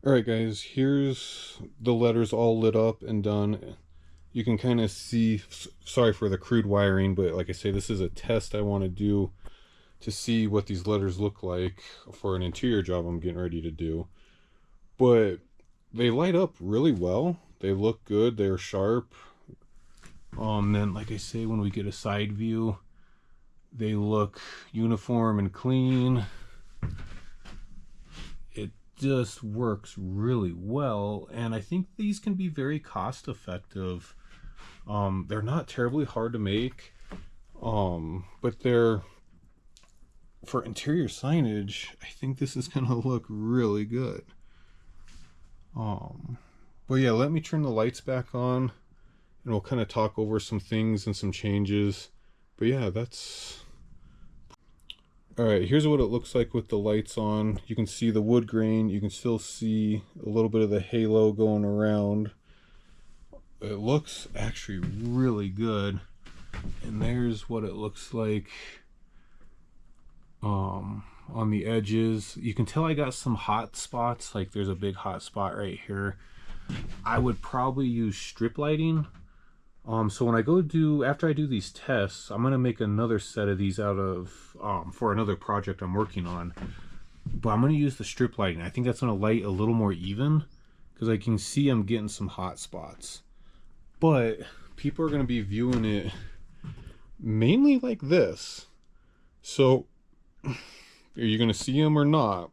Alright guys, here's the letters all lit up and done. You can kind of see, sorry for the crude wiring, but like I say, this is a test I want to do to see what these letters look like for an interior job I'm getting ready to do. But they light up really well. They look good, they're sharp. Then like I say, when we get a side view, they look uniform and clean. It just works really well, and I think these can be very cost effective. They're not terribly hard to make, but they're for interior signage. I think this is gonna look really good. Um, but yeah, let me turn the lights back on, and we'll kind of talk over some things and some changes. But yeah, that's all right. Here's what it looks like with the lights on. You can see the wood grain. You can still see a little bit of the halo going around. It looks actually really good. And there's what it looks like on the edges. You can tell I got some hot spots, like there's a big hot spot right here. I would probably use strip lighting. So when I go do, after I do these tests, I'm gonna make another set of these out of for another project I'm working on. But I'm gonna use the strip lighting. I think that's gonna light a little more even, because I can see I'm getting some hot spots. But people are gonna be viewing it mainly like this. So are you gonna see them or not?